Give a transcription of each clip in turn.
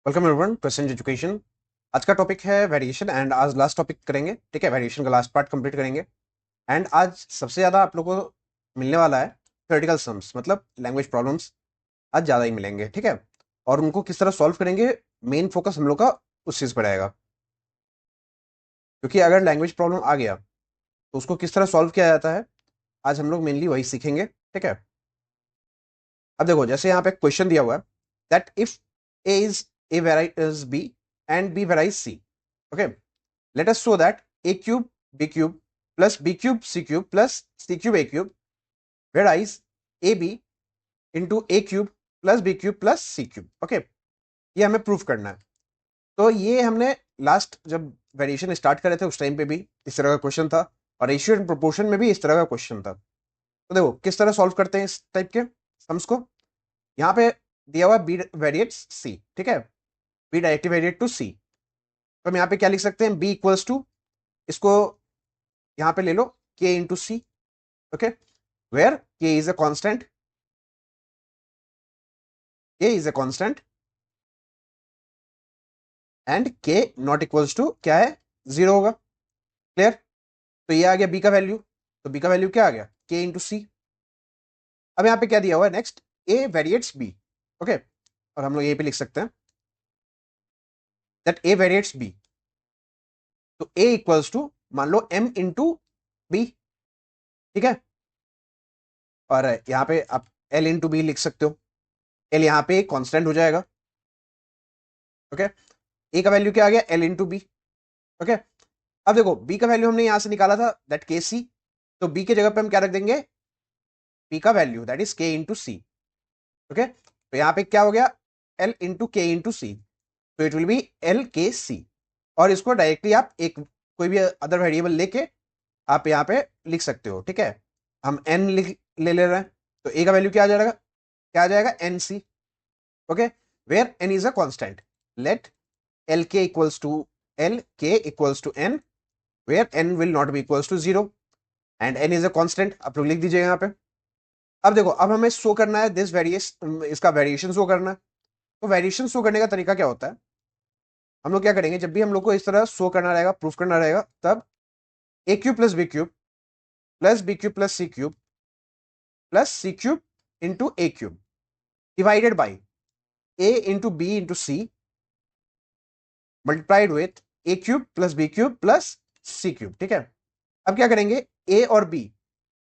Welcome everyone to essence education. आज का topic है वेरिएशन एंड आज लास्ट टॉपिक करेंगे। ठीक है, वेरिएशन का लास्ट पार्ट कंप्लीट करेंगे। एंड आज सबसे ज़्यादा आप लोगों को मिलने वाला है थ्योरेटिकल सम्स, मतलब लैंग्वेज प्रॉब्लम्स आज ज़्यादा ही मिलेंगे। ठीक है, और उनको किस तरह सॉल्व करेंगे, मेन फोकस हम लोग का उस चीज़ पर रहेगा। क्योंकि अगर लैंग्वेज प्रॉब्लम आ गया तो उसको किस तरह सॉल्व किया जाता है, आज हम लोग मेनली वही सीखेंगे। ठीक है, अब देखो जैसे यहाँ पे क्वेश्चन दिया हुआ है that if A is A varies B and B varies C. Okay, let us show that a cube b cube plus b cube c cube plus c cube a cube whereas ab into a cube plus b cube plus c cube। Okay, ये हमें proof करना है। तो ये हमने last जब variation start करे थे उस टाइम पे भी इस तरह का क्वेश्चन था, और रेशियो एंड प्रोपोर्शन में भी इस तरह का क्वेश्चन था। तो देखो किस तरह सॉल्व करते हैं इस टाइप के सम्स को। यहाँ पे दिया हुआ बी वेरिएट्स सी। ठीक है, बी डायरेक्टली वेरिएट टू सी। तो हम यहाँ पे क्या लिख सकते हैं, बी इक्वल्स टू, इसको यहाँ पे ले लो k into C. Okay, where k is a constant, k is a constant and k not equals to क्या है, जीरो होगा। क्लियर। तो ये आ गया b का वैल्यू, तो b का वैल्यू क्या आ गया, k इंटू सी। अब यहाँ पे क्या दिया हुआ है नेक्स्ट, a वेरिएट्स b। ओके, और हम लोग यहीं पे लिख सकते हैं दैट a वेरिएट्स b। तो a इक्वल्स टू मान लो m इंटू बी। ठीक है, और यहाँ पे आप l इंटू बी लिख सकते हो। l यहाँ पे कांस्टेंट हो जाएगा। ओके, a का वैल्यू क्या आ गया, l इंटू बी। ओके, अब देखो b का वैल्यू हमने यहां से निकाला था दैट के सी, तो b के जगह पे हम क्या रख देंगे, b का value that is k into C. Okay, तो यहाँ पे क्या हो गया, l into K into C, तो इट विल बी l के सी। और इसको डायरेक्टली आप एक कोई भी अदर वेरिएबल लेके आप यहाँ पे लिख सकते हो। ठीक है, हम n लिख ले रहे हैं, तो a का वैल्यू क्या आ जाएगा, क्या आ जाएगा, N C. Okay, where n is a constant, let L K equals to L K equals to N, where n will not be equals to zero and n is a constant. आप लोग लिख दीजिएगा यहाँ पे। अब देखो अब हमें शो करना है दिस वेरिएस, इसका वेरिएशन शो करना है। तो वेरिएशन शो करने का तरीका क्या होता है, हम लोग क्या करेंगे, जब भी हम लोग को इस तरह शो करना रहेगा, प्रूफ करना रहेगा, तब A cube plus B cube plus C cube plus C cube into A cube divided by A into B into C multiplied with A cube plus B cube plus C cube. ठीक है, अब क्या करेंगे, ए और be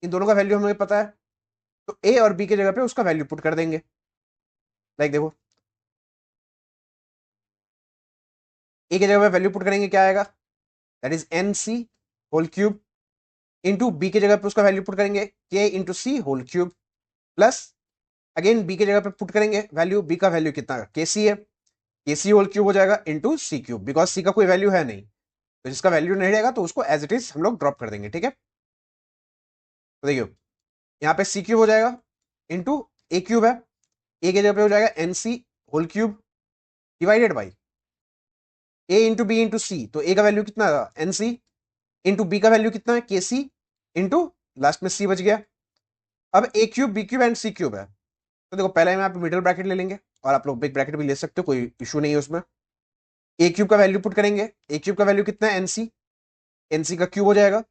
in दोनों का value हमें पता है, तो ए और बी की जगह पे उसका वैल्यू पुट कर देंगे। लाइक देखो, ए की जगह पे वैल्यू पुट करेंगे, क्या आएगा, that is n C whole cube, into b की जगह पे उसका वैल्यू पुट करेंगे के into c whole cube, plus again b की जगह पे पुट करेंगे वैल्यू, बी का वैल्यू कितना के सी है, के सी होल क्यूब हो जाएगा इंटू सी क्यूब, बिकॉज सी का कोई वैल्यू है नहीं, तो जिसका वैल्यू नहीं रहेगा तो उसको एज इट इज हम लोग ड्रॉप कर देंगे। ठीक है, तो देखियो यहाँ पे सी क्यूब हो जाएगा इंटू ए क्यूब है, ए की जगह पे हो जाएगा N C whole cube divided by A into B into C, तो ए का वैल्यू कितना है एन सी, इंटू बी का वैल्यू कितना है के सी, इंटू लास्ट में सी बच गया। अब A cube B cube and C cube है, तो देखो पहले हम यहाँ पे मिडिल ब्रैकेट ले लेंगे, और आप लोग बिग ब्रैकेट भी ले सकते हो, कोई इशू नहीं है उसमें। ए क्यूब का वैल्यू पुट करेंगे, ए क्यूब का वैल्यू कितना है एनसी, एनसी का क्यूब हो जाएगा,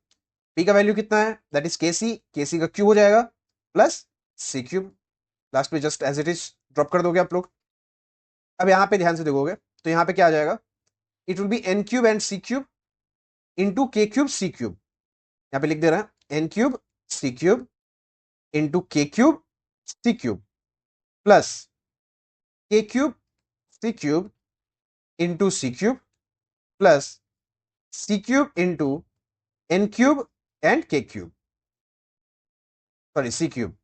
पी का वैल्यू कितना है दैट इज के सी का क्यूब हो जाएगा, प्लस सी क्यूब, लास्ट में just as it is drop कर दोगे आप लोग। अब यहाँ पे ध्यान से देखोगे तो यहाँ पे क्या आ जाएगा, it will be N cube and C cube into K cube C cube, यहाँ पे लिख दे रहा है N cube C cube into K cube C cube plus के cube C cube into C cube plus C cube into N cube and K cube, sorry C cube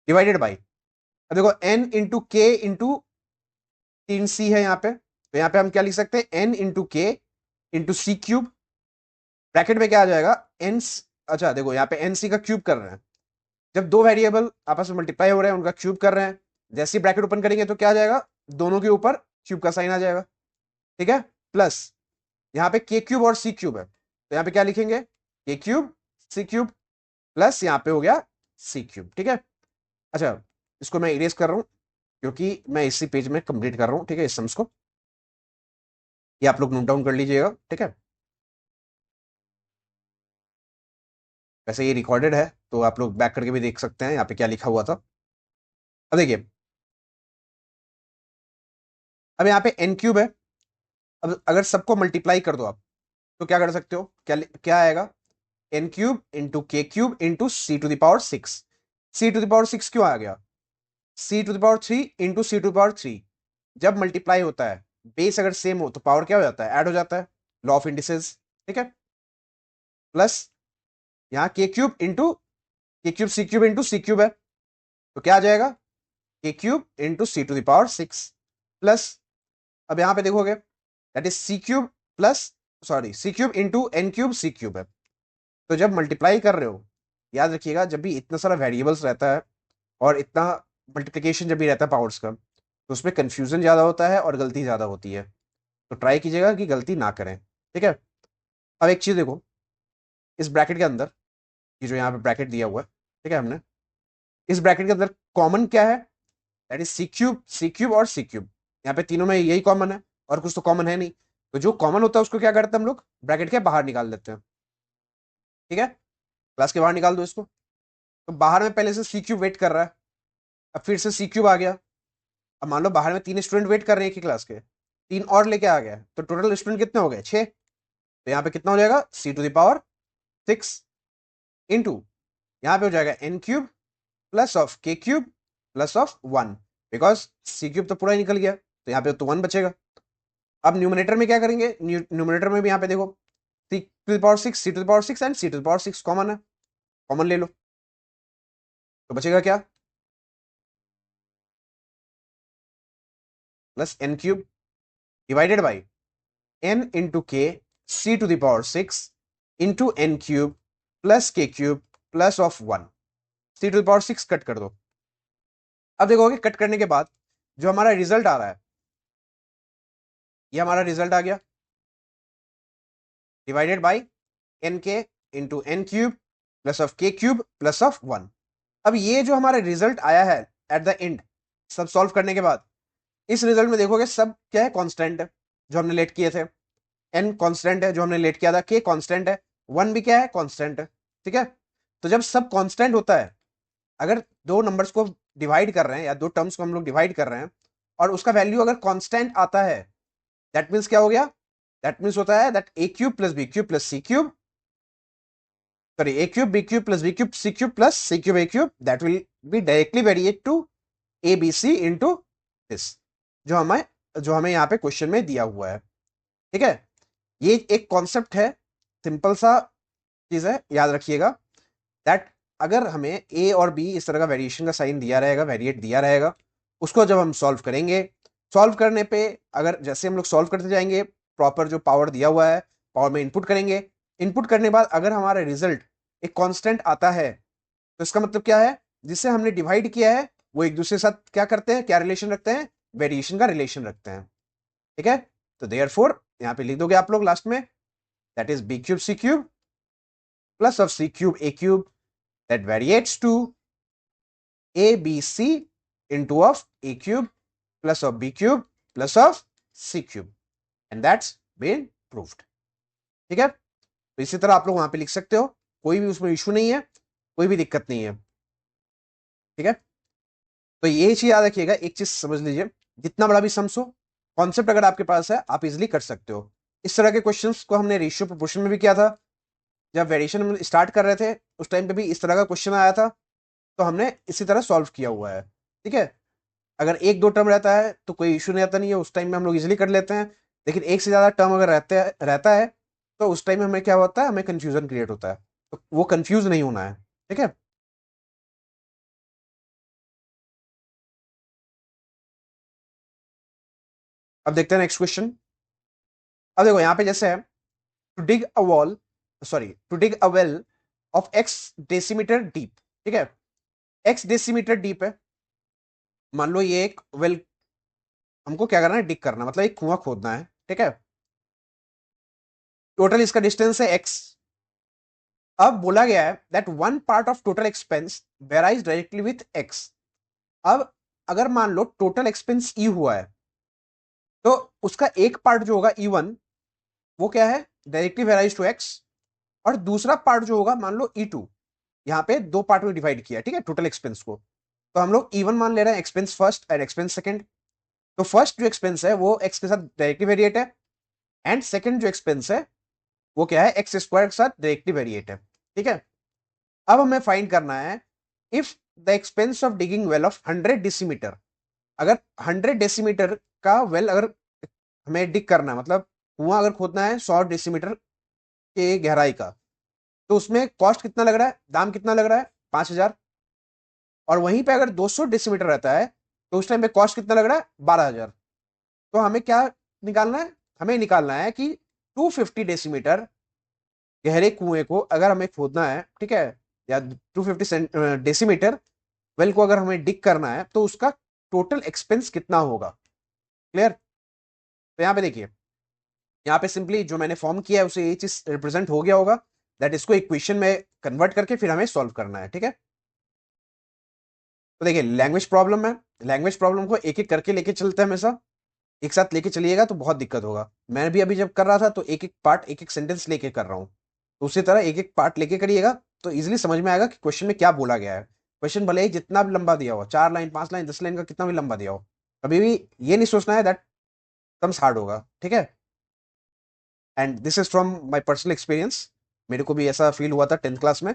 divided by, अब देखो N into K into तीन सी है यहाँ पे, तो यहाँ पे हम क्या लिख सकते हैं, N into K into C cube, bracket में क्या आ जाएगा एन, अच्छा देखो यहाँ पे एन सी का क्यूब कर रहे हैं, जब दो वेरिएबल आपस में मल्टीप्लाई हो रहे हैं उनका क्यूब कर रहे हैं, जैसे ही ब्रैकेट ओपन करेंगे तो क्या आ जाएगा, दोनों के ऊपर क्यूब का साइन आ जाएगा। ठीक है, प्लस यहाँ पे के क्यूब और सी क्यूब है, तो यहाँ पे क्या लिखेंगे, के क्यूब सी क्यूब प्लस यहाँ पे हो गया सी क्यूब। ठीक है, अच्छा इसको मैं इरेज कर रहा हूँ क्योंकि मैं इसी पेज में कंप्लीट कर रहा हूँ। ठीक है, इस सम्स को ये आप लोग नोट डाउन कर लीजिएगा, ठीक है। वैसे ये रिकॉर्डेड है तो आप लोग बैक करके भी देख सकते हैं यहाँ पे क्या लिखा हुआ था। अब देखिए, अब यहाँ पे एन क्यूब है। अब अगर सबको मल्टीप्लाई कर दो आप तो क्या कर सकते हो, क्या क्या आएगा, N cube into K cube into C to the power six. C to the power six क्यों आ गया, C to the power three into C to the power three. जब मल्टीप्लाई होता है, बेस अगर सेम हो तो पावर क्या हो जाता है, ऐड हो जाता है, लॉ ऑफ इंडिसेस, ठीक है। प्लस यहाँ K cube into K cube C cube into C cube है, तो क्या आ जाएगा, K cube into C to the power six plus, अब यहां पे देखोगे that is C cube plus, sorry C cube into N cube C cube है। तो जब मल्टीप्लाई कर रहे हो, याद रखिएगा जब भी इतना सारा वेरिएबल्स रहता है और इतना मल्टीप्लिकेशन जब भी रहता है पावर्स का, तो उसमें कंफ्यूजन ज्यादा होता है और गलती ज्यादा होती है। तो ट्राई कीजिएगा कि गलती ना करें, ठीक है। अब एक चीज देखो, इस ब्रैकेट के अंदर, ये जो यहाँ पे ब्रैकेट दिया हुआ है, ठीक है, हमने इस ब्रैकेट के अंदर कॉमन क्या है, दैट इज सी क्यूब और सी क्यूब। यहाँ पे तीनों में यही कॉमन है और कुछ तो कॉमन है नहीं। तो जो कॉमन होता है उसको क्या करते हैं हम लोग, ब्रैकेट के बाहर निकाल देते हैं, ठीक है। क्लास के बाहर निकाल दो इसको। तो बाहर में पहले से सी क्यूब वेट कर रहा है, अब फिर से सी क्यूब आ गया। अब मान लो बाहर में 3 स्टूडेंट वेट कर रहे हैं एक ही क्लास के, 3 और लेके आ गया, तो टोटल स्टूडेंट कितने हो गए, 6। तो यहाँ पे कितना हो जाएगा, C to the power six into यहाँ पे हो जाएगा N cube plus of K cube plus of one, because C cube तो पूरा ही निकल गया, तो यहाँ पे तो वन बचेगा। अब न्यूमिनेटर में क्या करेंगे, न्यूमिनेटर में भी यहाँ पे देखो C to the power six, C to the power six and C to the power six common है, कॉमन ले लो, तो बचेगा क्या, plus n cube divided by n into k C to the power six into N cube plus के cube plus of one. C to the power six cut कर दो। अब देखोगे कट करने के बाद जो हमारा रिजल्ट आ रहा है, ये हमारा रिजल्ट आ गया, divided by N K into N cube plus of K cube plus of one. अब ये जो हमारा रिजल्ट आया है एट द एंड, सब सॉल्व करने के बाद, इस रिजल्ट में देखोगे सब क्या है, कांस्टेंट है जो हमने लेट किए थे, एन कांस्टेंट है जो हमने लेट किया था, के कांस्टेंट है, वन भी क्या है, कांस्टेंट है, ठीक है। तो जब सब कांस्टेंट होता है, अगर दो नंबर्स को डिवाइड कर रहे हैं या दो टर्म्स को हम लोग डिवाइड कर रहे हैं और उसका वैल्यू अगर कांस्टेंट आता है, दैट मीन्स क्या हो गया, दैट मीन्स होता है that A cube plus B cube plus C cube, sorry A cube B cube plus B cube C cube plus C cube A cube, that will be directly variate to A B C into this, जो हमें यहाँ पे question में दिया हुआ है, ठीक है। ये एक कॉन्सेप्ट है, सिंपल सा चीज है, याद रखिएगा दैट अगर हमें ए और बी इस तरह का वेरिएशन का साइन दिया रहेगा, वेरिएट दिया रहेगा, उसको जब हम सॉल्व करेंगे, सॉल्व करने पे अगर जैसे हम लोग सॉल्व करते जाएंगे, प्रॉपर जो पावर दिया हुआ है पावर में इनपुट करेंगे, इनपुट करने के बाद अगर हमारा रिजल्ट एक कांस्टेंट आता है, तो इसका मतलब क्या है, जिससे हमने डिवाइड किया है वो एक दूसरे के साथ क्या करते हैं, क्या रिलेशन रखते हैं, वेरिएशन का रिलेशन रखते हैं, ठीक है। तो देयरफॉर यहाँ पे लिख दोगे आप लोग लास्ट में, that is B cube C cube plus of C cube A cube that variates to ABC into of A cube plus of B cube plus of C cube and that's been proved, ठीक है। तो इसी तरह आप लोग वहां पे लिख सकते हो, कोई भी उसमें इशू नहीं है, कोई भी दिक्कत नहीं है, ठीक है। तो ये चीज याद रखिएगा, एक चीज समझ लीजिए, जितना बड़ा भी सम्स हो, कॉन्सेप्ट अगर आपके पास है आप इजिली कर सकते हो। इस तरह के क्वेश्चंस को हमने रेशियो प्रोपोर्शन में भी किया था, जब वेरिएशन हम स्टार्ट कर रहे थे उस टाइम पे भी इस तरह का क्वेश्चन आया था, तो हमने इसी तरह सॉल्व किया हुआ है, ठीक है। अगर एक दो टर्म रहता है तो कोई इशू नहीं आता, नहीं है, उस टाइम में हम लोग इजीली कर लेते हैं, लेकिन एक से ज्यादा टर्म अगर रहता है तो उस टाइम में हमें क्या होता है, हमें कंफ्यूजन क्रिएट होता है, तो वो कंफ्यूज नहीं होना है, ठीक है। अब देखते हैं नेक्स्ट क्वेश्चन। अब देखो यहाँ पे जैसे है, to dig a wall, sorry to dig a well of X decimetre deep, ठीक है, एक्स डेसीमीटर डीप है। मान लो ये एक वेल, हमको क्या करना है, डिग करना, मतलब एक कुआं खोदना है, ठीक है। टोटल इसका डिस्टेंस है एक्स। अब बोला गया है that one part of total expense varies directly with x. अब अगर मान लो टोटल एक्सपेंस ई हुआ है, तो उसका एक पार्ट जो होगा E1 वो क्या है, डायरेक्टली वेराइज टू x, और दूसरा पार्ट जो होगा मान लो E2, यहाँ पे दो पार्ट में डिवाइड किया, ठीक है, टोटल एक्सपेंस को। तो हम लोग E1 मान ले रहे हैं, expense first and expense second. तो फर्स्ट जो एक्सपेंस है वो x के साथ डायरेक्टली वेरिएट है, एंड सेकंड जो एक्सपेंस है वो क्या है, एक्स स्क्वायर के साथ डायरेक्टली वेरिएट है, ठीक है। अब हमें फाइंड करना है if the expense of digging well of 100 decimetre, अगर 100 डेसीमीटर का वेल अगर हमें डिग करना है, मतलब कुआं अगर खोदना है 100 डेसीमीटर के गहराई का, तो उसमें कॉस्ट कितना लग रहा है, दाम कितना लग रहा है, 5,000। और वहीं पे अगर 200 डेसीमीटर रहता है तो उस टाइम पे कॉस्ट कितना लग रहा है, 12,000। तो हमें क्या निकालना है, हमें निकालना है कि 250 डेसीमीटर गहरे कुएं को अगर हमें खोदना है, ठीक है, या 250 डेसीमीटर वेल को अगर हमें डिग करना है तो उसका टोटल एक्सपेंस कितना होगा। क्लियर। तो यहाँ पे देखिए, यहाँ पे सिंपली जो मैंने फॉर्म किया है उसे ये चीज रिप्रेजेंट हो गया होगा, दैट इसको इक्वेशन में कन्वर्ट करके फिर हमें सॉल्व करना है, ठीक है। तो देखिए लैंग्वेज प्रॉब्लम है, लैंग्वेज प्रॉब्लम को एक एक करके लेके चलते हैं, हमेशा एक साथ लेके चलिएगा तो बहुत दिक्कत होगा। मैं भी अभी जब कर रहा था तो एक एक पार्ट एक एक सेंटेंस लेके कर रहा हूँ, तो उसी तरह एक एक पार्ट लेके करिएगा तो इजीली समझ में आएगा कि क्वेश्चन में क्या बोला गया है। क्वेश्चन भले ही जितना भी लंबा दिया हो, 4 लाइन 5 लाइन 10 लाइन का कितना भी लंबा दिया हो, कभी भी ये नहीं सोचना है दैट कम्स हार्ड होगा, ठीक है। And this is from my personal experience, मेरे को भी ऐसा फील हुआ था 10th क्लास में,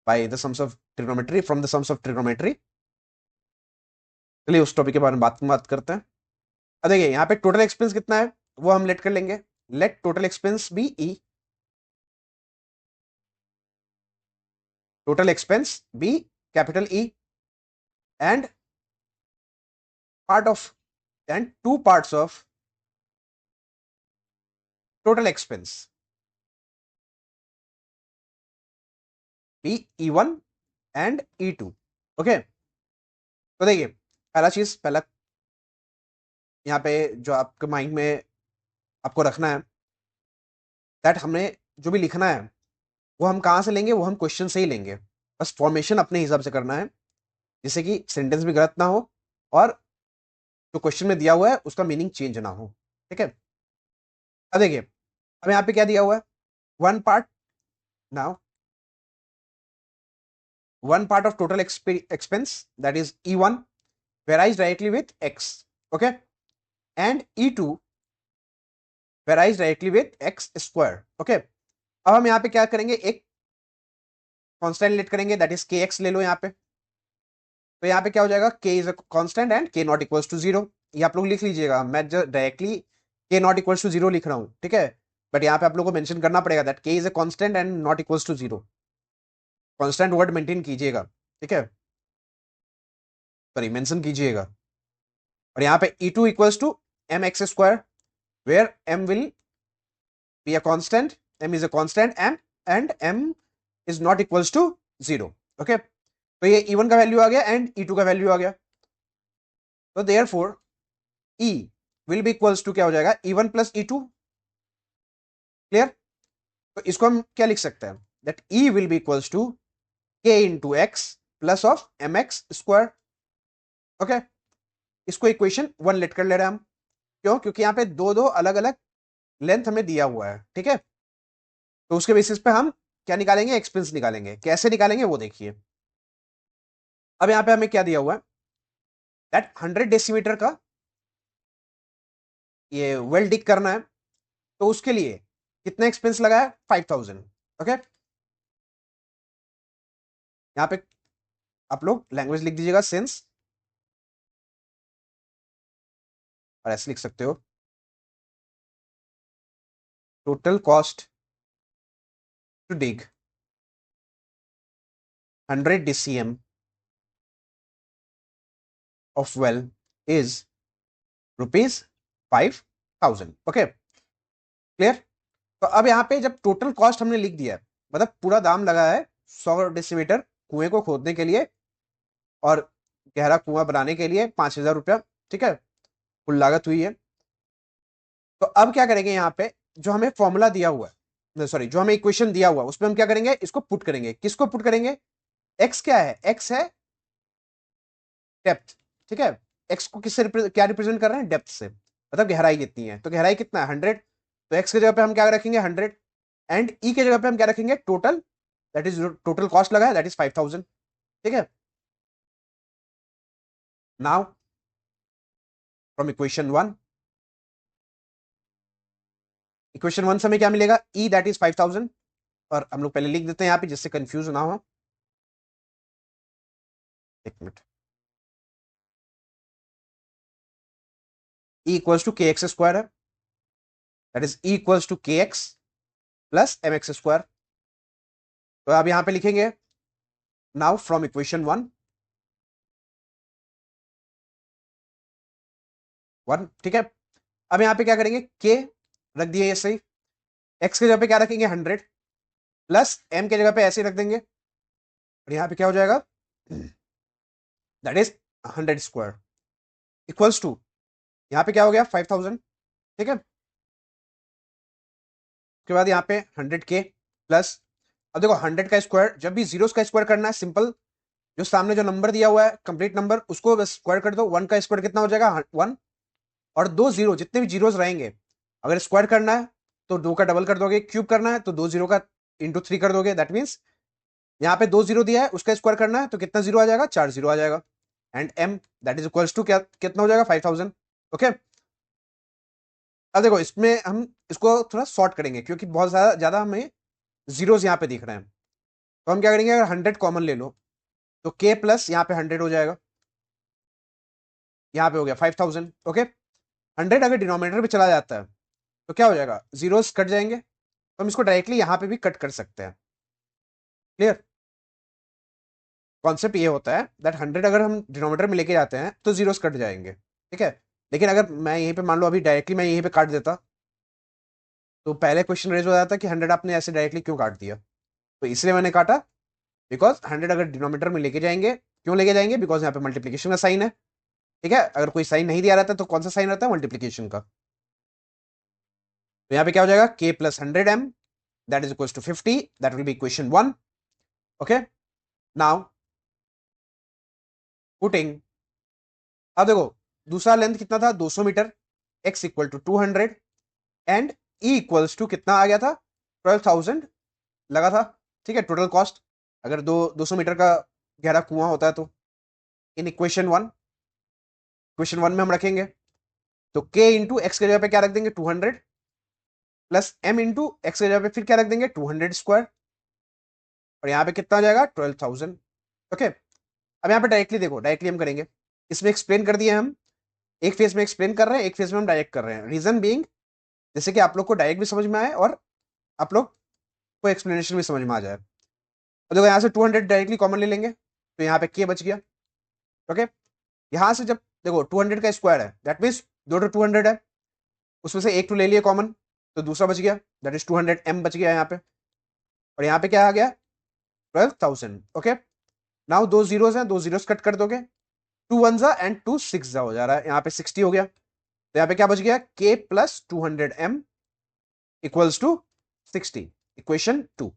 by the sums of trigonometry, from the sums of trigonometry. चलिए उस टॉपिक के बारे में बात करते हैं। अब देखिए यहाँ पे टोटल एक्सपेंस कितना है वो हम लेट कर लेंगे, let total expense be E, total expense be capital E, and part of and two parts of total expense be E1 and E2। Okay, तो देखिए पहला चीज, पहला यहाँ पे जो आपके माइंड में आपको रखना है दैट हमें जो भी लिखना है वो हम कहाँ से लेंगे, वो हम क्वेश्चन से ही लेंगे। बस फॉर्मेशन अपने हिसाब से करना है जिससे कि सेंटेंस भी गलत ना हो और जो क्वेश्चन में दिया हुआ है उसका मीनिंग चेंज ना हो, ठीक है। अब देखिए अब यहाँ पे क्या दिया हुआ है, one part, now one part of total expense, that is E1 varies directly with X, okay, and E2 varies directly with X square, okay। अब हम यहाँ पे क्या करेंगे, एक कांस्टेंट लेट करेंगे, दैट इज kx ले लो यहाँ पे। तो यहाँ पे क्या हो जाएगा, k is a constant and k not equals to 0। ये आप लोग लिख लीजिएगा, मैं directly k not equals to 0 लिख रहा हूँ, ठीक है, बट यहाँ पे आप लोग को मेंशन करना पड़ेगा that k is a constant and not equals to 0। Constant word maintain कीजिएगा, ठीक है, सॉरी मेंशन कीजिएगा। और यहाँ पे E2 equals to mx square, where m will be a constant, m is a constant, and m is not equals to 0, okay। तो ये E1 का वैल्यू आ गया एंड E2 का वैल्यू आ गया, तो therefore E will be equals to क्या हो जाएगा, E1 प्लस E2। क्लियर। तो इसको हम क्या लिख सकते हैं, that E will be equals to k into x plus of mx square, okay. इसको इक्वेशन 1 लेट कर ले रहे हैं हम, क्यों, क्योंकि यहाँ पे दो दो अलग अलग लेंथ हमें दिया हुआ है, ठीक है। तो उसके बेसिस पे हम क्या निकालेंगे, एक्सपेंस निकालेंगे। कैसे निकालेंगे वो देखिए। अब यहाँ पे हमें क्या दिया हुआ है, दैट 100 डेसीमीटर का ये वेल डिग करना है, तो उसके लिए कितना एक्सपेंस लगा है, 5,000, ओके। यहाँ पे आप लोग लैंग्वेज लिख दीजिएगा सेंस, और ऐसे लिख सकते हो, total cost to dig 100 DCM of well is ₹5,000, okay. Clear. तो अब यहाँ पे जब टोटल कॉस्ट हमने लिख दिया, मतलब पूरा दाम लगा है 100 डेसीमीटर कुएं को खोदने के लिए और गहरा कुआं बनाने के लिए 5,000 रुपया, ठीक है, कुल लागत हुई है। तो अब क्या करेंगे, यहाँ पे जो हमें फॉर्मूला दिया हुआ है, सॉरी जो हमें इक्वेशन दिया हुआ है उसमें हम क्या करेंगे, इसको पुट करेंगे। किसको पुट करेंगे, एक्स क्या है, एक्स है डेप्थ, ठीक है। एक्स को किससे क्या रिप्रेजेंट कर रहे हैं, डेप्थ से। मतलब गहराई कितनी है, तो गहराई कितना है 100, तो x की जगह पे हम क्या रखेंगे 100, एंड e की जगह पे हम क्या रखेंगे total, that is total cost लगा है दैट इज 5000, ठीक है। नाउ फ्रॉम इक्वेशन 1 से हमें क्या मिलेगा, e दैट इज 5000, और हम लोग पहले लिख देते हैं यहाँ पे जिससे कंफ्यूज ना हो, एक minute, e equals to k x square है, that is e equals to k x plus m x square. तो आप यहां पे लिखेंगे नाउ फ्रॉम इक्वेशन 1, ठीक है। अब यहां पे क्या करेंगे, के रख दिए ऐसे ही, एक्स की जगह पे क्या रखेंगे 100, प्लस एम की जगह पे ऐसे ही रख देंगे, और यहां पे क्या हो जाएगा, that is 100 square equals to, यहां पे क्या हो गया 5000, ठीक है। उसके बाद यहाँ पे 100 के प्लस, अब देखो 100 का स्क्वायर, जब भी जीरो का स्क्वायर करना है सिंपल, जो सामने जो नंबर दिया हुआ है कंप्लीट नंबर उसको बस स्क्वायर कर दो, 1 का स्क्वायर कितना हो जाएगा 1, और दो जीरो जितने भी जीरोस रहेंगे, अगर स्क्वायर करना है तो 2 का डबल कर दोगे, क्यूब करना है तो 2 जीरो का इंटू 3 कर दोगे, दैट मीन्स यहाँ पे 2 जीरो दिया है उसका स्क्वायर करना है तो कितना जीरो आ जाएगा, 4 जीरो आ जाएगा, and m that is equals to क्या कितना हो जाएगा 5000, ओके। अब देखो इसमें हम इसको थोड़ा शॉर्ट करेंगे क्योंकि बहुत ज्यादा हमें जीरोस यहाँ पे दिख रहे हैं, तो हम क्या करेंगे, अगर 100 कॉमन ले लो तो के प्लस यहाँ पे 100 हो जाएगा, यहाँ पे हो गया 5000, ओके। 100 अगर डिनोमिनेटर पे चला जाता है तो क्या हो जाएगा, जीरोस कट जाएंगे, तो हम इसको डायरेक्टली यहाँ पे भी कट कर सकते हैं, क्लियर। कॉन्सेप्ट ये होता है दैट 100 अगर हम डिनोमिनेटर में लेके जाते हैं तो जीरोस कट जाएंगे, ठीक है। लेकिन अगर मैं यहीं पे मान लो अभी डायरेक्टली मैं यहीं पे काट देता, तो पहले क्वेश्चन रेज हो जाता कि 100 आपने ऐसे डायरेक्टली क्यों काट दिया, तो इसलिए मैंने काटा, बिकॉज 100 अगर डिनोमिनेटर में लेके जाएंगे, क्यों लेके जाएंगे, बिकॉज यहाँ पे मल्टीप्लीकेशन का साइन है, ठीक है। अगर कोई साइन नहीं दिया रहता तो कौन सा साइन रहता है, मल्टीप्लीकेशन का। तो यहाँ पे क्या हो जाएगा, k plus 100m that is equal to 50, that will be equation 1, okay. Now putting, अब देखो दूसरा लेंथ कितना था 200 metre, x equal to 200, and e equals to कितना आ गया था 12,000 लगा था, ठीक है, टोटल कॉस्ट, अगर 200 मीटर का गहरा कुआं होता है तो। इन इक्वेशन वन में हम रखेंगे तो k इंटू एक्स की जगह पे क्या रख देंगे 200, प्लस m इंटू एक्स की जगह पे फिर क्या रख देंगे 200 स्क्वायर, और यहाँ पे कितना आ जाएगा 12,000, ओके। अब यहाँ पे डायरेक्टली देखो, डायरेक्टली हम करेंगे, इसमें एक्सप्लेन कर दिए हम, एक फेज में एक्सप्लेन कर रहे हैं, एक फेज में हम डायरेक्ट कर रहे हैं, रीजन बीइंग जैसे कि आप लोग को डायरेक्ट भी समझ में आए और आप लोग को एक्सप्लेनेशन भी समझ में आ जाए। अब देखो यहाँ से 200 डायरेक्टली कॉमन ले लेंगे तो यहाँ पे के बच गया, ओके। यहाँ से जब देखो 200 का स्क्वायर है दैट मीन्स दो टू 200 है, उसमें से एक टू ले लिया कॉमन तो दूसरा बच गया, दैट इज 200m बच गया यहाँ पे, और यहाँ पे क्या आ गया 12,000, ओके। नाउ दो जीरोस हैं, दो जीरोस कट कर दोगे, 2 वन जा एंड 2 6 जा हो जा रहा है, यहाँ पे 60 हो गया, तो यहाँ पे क्या बच गया k plus 200m equals to 60, equation 2।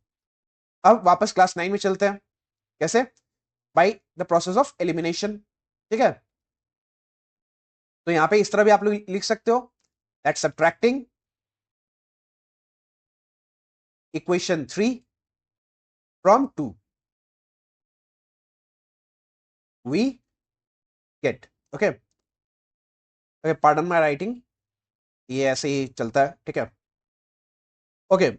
अब वापस क्लास 9 में चलते हैं, कैसे, by the process of elimination, ठीक है। तो यहां पे इस तरह भी आप लोग लिख सकते हो that subtracting equation 3 from 2 we get, okay. Okay, pardon my writing, ये ऐसे ही चलता है, ठीक है, ओके।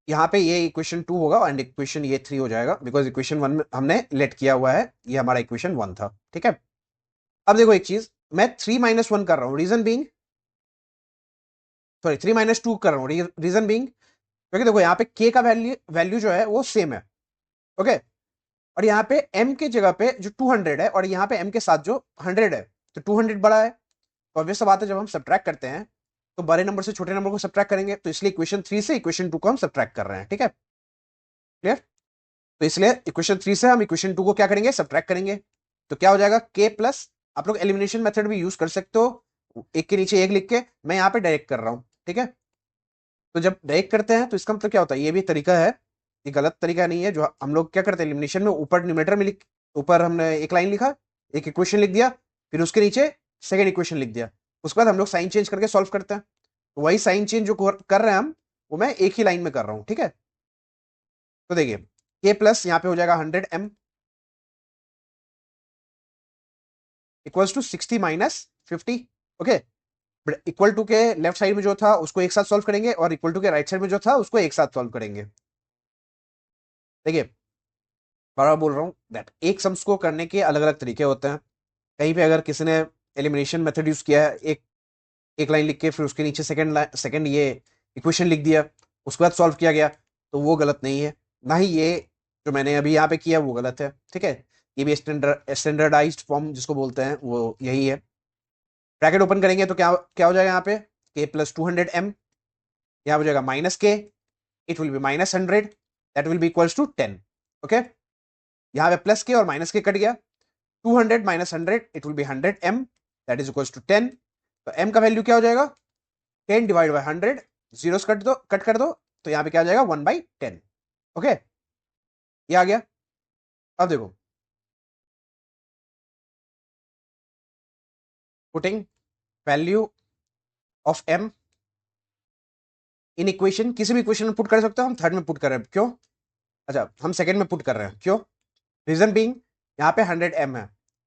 यहाँ पे ये इक्वेशन 2 होगा एंड इक्वेशन ये 3 हो जाएगा, बिकॉज इक्वेशन 1 में हमने लेट किया हुआ है, ये हमारा इक्वेशन 1 था, ठीक है। अब देखो एक चीज, मैं 3 - 1 कर रहा हूं, रीजन बीइंग, सॉरी 3 - 2 कर रहा हूं, रीजन बीइंग क्योंकि देखो यहाँ पे k का वैल्यू वैल्यू जो है वो सेम है, ओके। और यहाँ पे m की जगह पे जो 200 है और यहाँ पे m के साथ जो 100 है, तो 200 बड़ा है, तो ऑब्वियस बात है जब हम सब्ट्रैक्ट करते हैं तो बड़े नंबर से छोटे नंबर को सब्ट्रैक्ट करेंगे, तो इसलिए इक्वेशन 3 से इक्वेशन 2 को हम सब्ट्रैक्ट कर रहे हैं, ठीक है, क्लियर। तो इसलिए इक्वेशन 3 से हम इक्वेशन 2 को क्या करेंगे, सब्ट्रैक्ट करेंगे, तो क्या हो जाएगा k प्लस, आप लोग एलिमिनेशन मेथड भी यूज कर सकते हो, एक के नीचे एक लिख के, मैं यहाँ पे डायरेक्ट कर रहा हूँ, ठीक है। तो जब डायरेक्ट करते हैं तो इसका मतलब क्या होता है, ये भी तरीका है, ये गलत तरीका नहीं है, जो हम लोग क्या करते हैं एलिमिनेशन में ऊपर न्यूमेटर में लिख, ऊपर हमने एक लाइन लिखा, एक इक्वेशन लिख दिया, फिर उसके नीचे सेकंड इक्वेशन लिख दिया, उसके बाद हम लोग साइन चेंज करके सॉल्व करते हैं। तो वही साइन चेंज जो कर रहे हैं हम, वो मैं एक ही लाइन में कर रहा हूं, ठीक है। तो देखिए के प्लस यहाँ पे हो जाएगा 100m equals to 60 minus 50। Okay, equal to के लेफ्ट साइड में जो था उसको एक साथ सॉल्व करेंगे, और इक्वल टू के राइट साइड में जो था उसको एक साथ सॉल्व करेंगे। देखिए बार बार बोल रहा हूँ दैट एक सम्स को करने के अलग अलग तरीके होते हैं। कहीं पे अगर किसी ने एलिमिनेशन मेथड यूज किया है, एक एक लाइन लिख के फिर उसके नीचे सेकंड ये इक्वेशन लिख दिया, उसके बाद सॉल्व किया गया, तो वो गलत नहीं है। ना ही ये जो मैंने अभी यहाँ पे किया वो गलत है, ठीक है। ये भी स्टैंडर्डाइज्ड फॉर्म जिसको बोलते हैं वो यही है। ब्रैकेट ओपन करेंगे तो क्या क्या हो जाएगा यहाँ पे, के प्लस 200m, यहाँ हो जाएगा minus k, it will be minus 100, that will be equals to 10। Okay, यहाँ पे प्लस के और माइनस के कट गया, 200 minus 100 it will be 100m, that is equals to 10। तो m का वैल्यू क्या हो जाएगा, 10 डिवाइड बाई 100, जीरोस कट कर दो, तो यहाँ पे क्या हो जाएगा 1/10। ओके, ये आ गया। अब देखो putting value of m in equation, किसी भी इक्वेशन में पुट कर सकते हो, हम थर्ड में पुट कर रहे हैं, क्यों? अच्छा, हम सेकंड में पुट कर रहे हैं, क्यों? रीजन बीइंग यहाँ पे 100m है,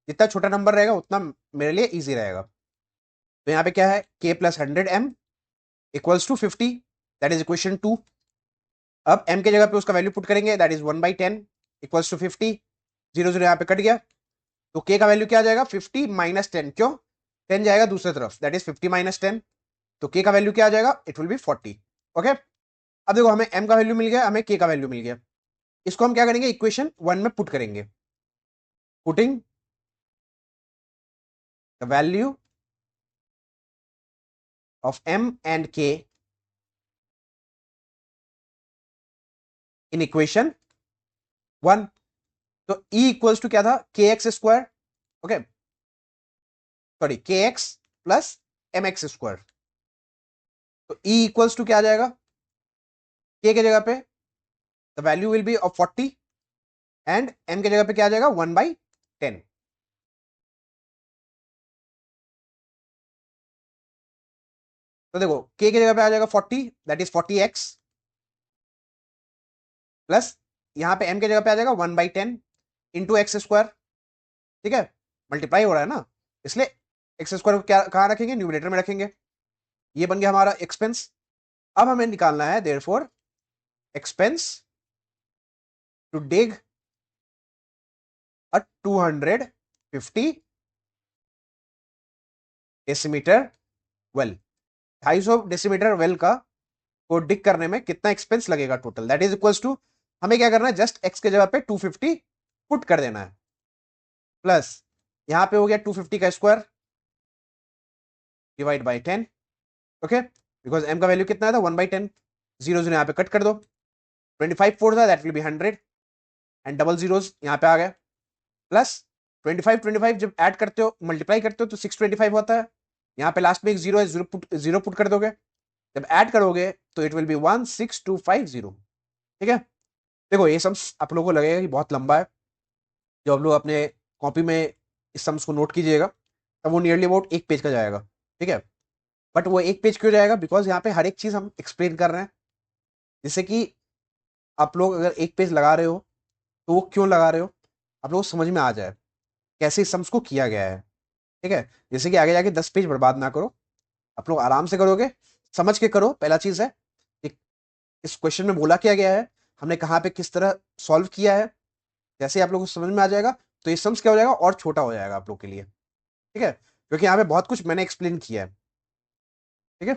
जितना छोटा नंबर रहेगा उतना मेरे लिए इजी रहेगा। तो यहाँ पे क्या है, k plus 100m equals to 50, that is equation 2। अब m के जगह पे उसका वैल्यू पुट करेंगे, that is 1/10 equals to 50, zero zero यहाँ पे कट गया, तो k का वैल्यू क्या आ जाएगा, 50 माइनस 10, क्यों? 10 जाएगा दूसरी तरफ, दैट इज 50 माइनस 10, तो k का वैल्यू क्या आ जाएगा, इट विल बी 40। ओके, अब देखो हमें m का वैल्यू मिल गया, हमें k का वैल्यू मिल गया, इसको हम क्या करेंगे, इक्वेशन 1 में पुट करेंगे। Putting the value of m and k in equation 1। तो E इक्वल्स टू क्या था, k x square, okay sorry k x plus m x square. तो E इक्वल्स टू क्या आ जाएगा, के जगह पे the value will be of 40 and m के जगह पे क्या आ जाएगा 1/10। तो देखो k के जगह पे आ जाएगा 40, दैट इज 40x प्लस यहां पे m के जगह पे आ जाएगा 1/10 इंटू एक्स स्क्वायर, ठीक है, मल्टीप्लाई हो रहा है ना, इसलिए एक्स स्क्वायर को क्या कहां रखेंगे, न्यूमरेटर में रखेंगे। ये बन गया हमारा एक्सपेंस। अब हमें निकालना है therefore expense to dig a 250 decimetre well. 250 decimetre well का को डिग करने में कितना एक्सपेंस लगेगा total, that is equals to, हमें क्या करना है, जस्ट एक्स के जगह पे 250 पुट कर देना है, प्लस यहां पे हो गया 250 का square divide by 10। Okay, because m का वैल्यू कितना था 1/10, जीरो जीरो यहाँ पे कट कर दो, 25 फोर था, that will B 100 and double zeros यहाँ पे आ गए, प्लस 25 जब ऐड करते हो मल्टीप्लाई करते हो तो 625 होता है, यहाँ पे लास्ट में एक जीरो है, जीरो पुट कर दोगे, जब ऐड करोगे तो इट विल बी 16250। ठीक है, देखो ये सम्स आप लोगों को लगेगा कि बहुत लंबा है, जो आप लोग अपने कॉपी में इस सम्स को नोट कीजिएगा तब वो नियरली अबाउट एक पेज का जाएगा, ठीक है। बट वो एक पेज क्यों जाएगा, बिकॉज यहाँ पे हर एक चीज हम एक्सप्लेन कर रहे हैं, जिससे कि आप लोग अगर एक पेज लगा रहे हो तो वो क्यों लगा रहे हो, आप लोग को समझ में आ जाए कैसे इस सम्स को किया गया है, ठीक है। जैसे कि आगे जाके 10 पेज बर्बाद ना करो, आप लोग आराम से करोगे, समझ के करो। पहला चीज है कि इस क्वेश्चन में बोला क्या गया है, हमने कहाँ पे किस तरह सॉल्व किया है, जैसे आप लोगों को समझ में आ जाएगा तो ये सम्स क्या हो जाएगा, और छोटा हो जाएगा आप लोग के लिए, ठीक है, क्योंकि यहाँ पे बहुत कुछ मैंने एक्सप्लेन किया है, ठीक है।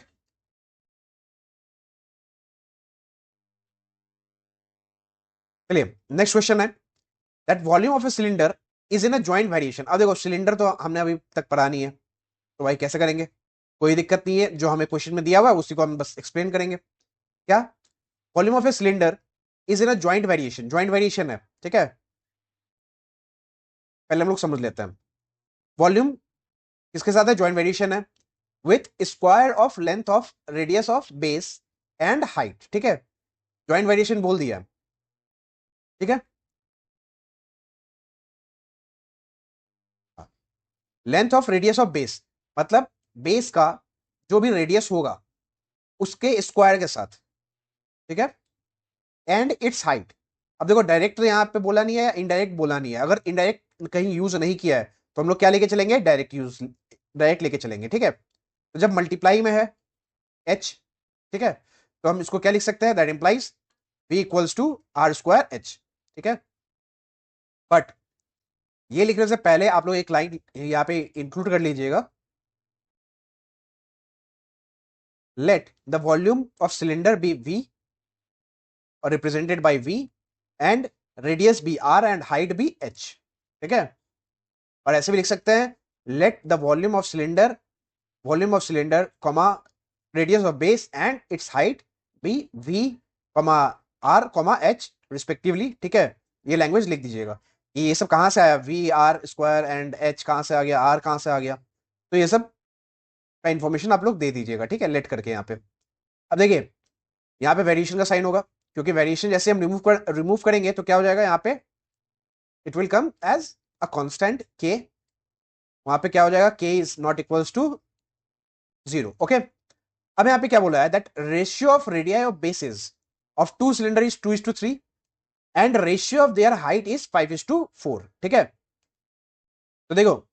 चलिए नेक्स्ट क्वेश्चन है that volume of a cylinder is in a joint variation. अब देखो सिलेंडर तो हमने अभी तक पढ़ा नहीं है, तो भाई कैसे करेंगे, कोई दिक्कत नहीं है, जो हमें क्वेश्चन में दिया हुआ है उसी को हम बस एक्सप्लेन करेंगे। क्या, volume of a cylinder is in a joint variation, joint variation है, ठीक है। पहले हम लोग समझ लेते हैं वॉल्यूम किसके साथ है, जॉइंट वेरिएशन है with square of length of radius of base and height, ठीक है, जॉइंट वेरिएशन बोल दिया, ठीक है। Length of radius of base मतलब बेस का जो भी रेडियस होगा उसके स्क्वायर के साथ, ठीक है, एंड इट्स हाइट। अब देखो डायरेक्ट यहाँ पे बोला नहीं है या इनडायरेक्ट बोला नहीं है, अगर इनडायरेक्ट कहीं यूज नहीं किया है तो हम लोग क्या लेके चलेंगे, डायरेक्ट लेके चलेंगे, ठीक है। तो जब मल्टीप्लाई में है एच, ठीक है, तो हम इसको क्या लिख सकते हैं, that implies v equals to r square h, ठीक है। बट ये लिखने से पहले आप लोग एक लाइन यहाँ पे इंक्लूड कर लीजिएगा, let the volume of cylinder be v और represented by v and radius be r and height be h, ठीक है। और ऐसे भी लिख सकते हैं, let the volume of cylinder comma radius of base and its height be v comma r comma h respectively, ठीक है। ये लैंग्वेज लिख दीजिएगा कि ये सब कहां से आया, v r square and h कहां से आ गया, r कहां से आ गया, तो ये सब का इंफॉर्मेशन आप लोग दे दीजिएगा, ठीक है, लेट करके यहाँ पे। अब देखिए यहाँ पे वेरिएशन का साइन होगा, क्योंकि वेरिएशन जैसे हम रिमूव करेंगे तो क्या हो जाएगा, यहाँ पे it will come as a constant k, वहां पे क्या हो जाएगा, k is not equals to 0, okay. अब यहाँ पे क्या बोला है, that ratio of radii of bases of two cylinder is 2:3 and ratio of their height is 5:4, ठीक है। तो देखो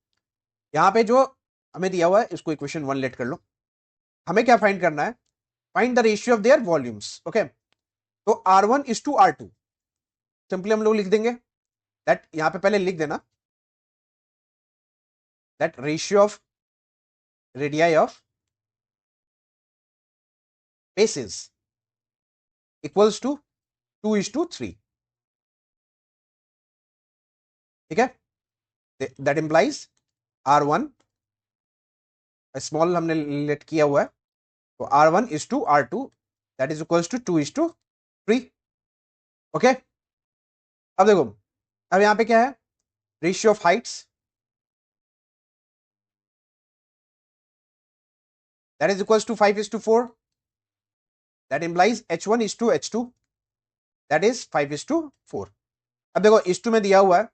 यहाँ पे जो हमें दिया हुआ है इसको इक्वेशन 1 लेट कर लो, हमें क्या फाइंड करना है, find the ratio of their volumes, okay. तो R1:R2 सिंपली हम लोग लिख देंगे, दैट यहां पे पहले लिख देना, that ratio of radii of bases equals to 2:3, ठीक है। दैट इंप्लाइज R1 स्मॉल हमने लेट किया हुआ है, तो R1:R2 that is equals to 2:3, okay. अब देखो अब यहां पे क्या है, ratio of heights that is equals to 5:4, that implies H1:H2 that is 5:4। अब देखो इस टू में दिया हुआ है,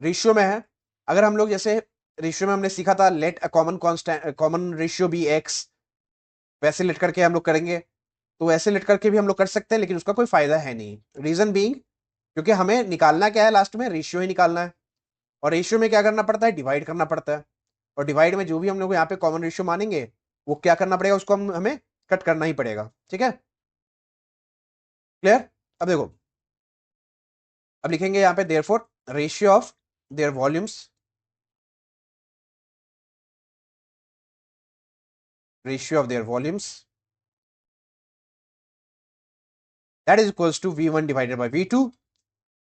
रेशियो में है, अगर हम लोग जैसे रेशियो में हमने सीखा था let a common ratio be x, वैसे लेट करके हम लोग करेंगे, तो वैसे लेट करके भी हम लोग कर सकते हैं, लेकिन उसका कोई फायदा है नहीं, रीजन बीइंग क्योंकि हमें निकालना क्या है, लास्ट में रेशियो ही निकालना है, और रेशियो में क्या करना पड़ता है, डिवाइड करना पड़ता है, और डिवाइड में जो भी हम लोग यहाँ पे कॉमन रेशियो मानेंगे वो क्या करना पड़ेगा, उसको हमें कट करना ही पड़ेगा, ठीक है, क्लियर। अब देखो अब लिखेंगे यहाँ पे therefore ratio of their volumes, ratio of their volumes that is equals to v1 divided by v2।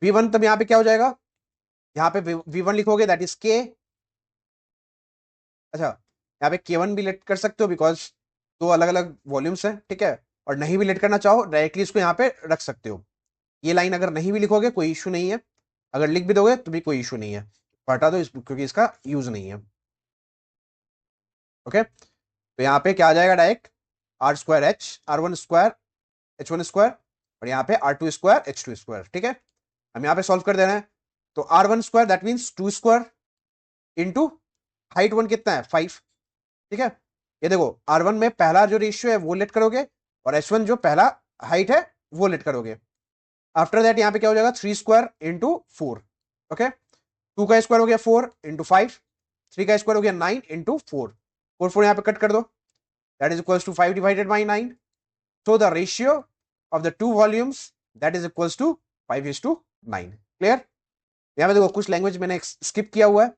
v1 तब यहाँ पे क्या हो जाएगा, यहाँ पे v1 लिखोगे दैट इज k, अच्छा यहाँ पे k1 भी लेट कर सकते हो बिकॉज दो अलग अलग वॉल्यूम्स हैं, ठीक है। और नहीं भी लेट करना चाहो डायरेक्टली इसको यहाँ पे रख सकते हो, ये लाइन अगर नहीं भी लिखोगे कोई इशू नहीं है, अगर लिख भी दोगे तो भी कोई इशू नहीं है, हटा दो क्योंकि इसका यूज नहीं है, ओके। तो यहाँ पे क्या आ जाएगा, डायरेक्ट R2H1 स्क्वायर और यहाँ पे R2 स्क्वायर H2 स्क्वायर, ठीक है। हम यहाँ पे सॉल्व कर दे रहे हैं, तो R1 square that means 2 square into height 1 कितना है 5, ठीक है। ये देखो R1 में पहला जो रेशियो है वो लेट करोगे और H1 जो पहला हाइट है वो लेट करोगे, आफ्टर दैट यहाँ पे क्या हो जाएगा 3 स्क्वायर इंटू 4, ओके। 2 का स्क्वायर हो गया 4 इंटू 5, 3 का स्क्वायर हो गया 9 इंटू 4, 4 यहाँ पे कट कर दो, that is equals to 5 divided by 9, so the ratio of the two volumes that is equals to 5:9, clear. यहाँ पे देखो कुछ लैंग्वेज मैंने स्किप किया हुआ है,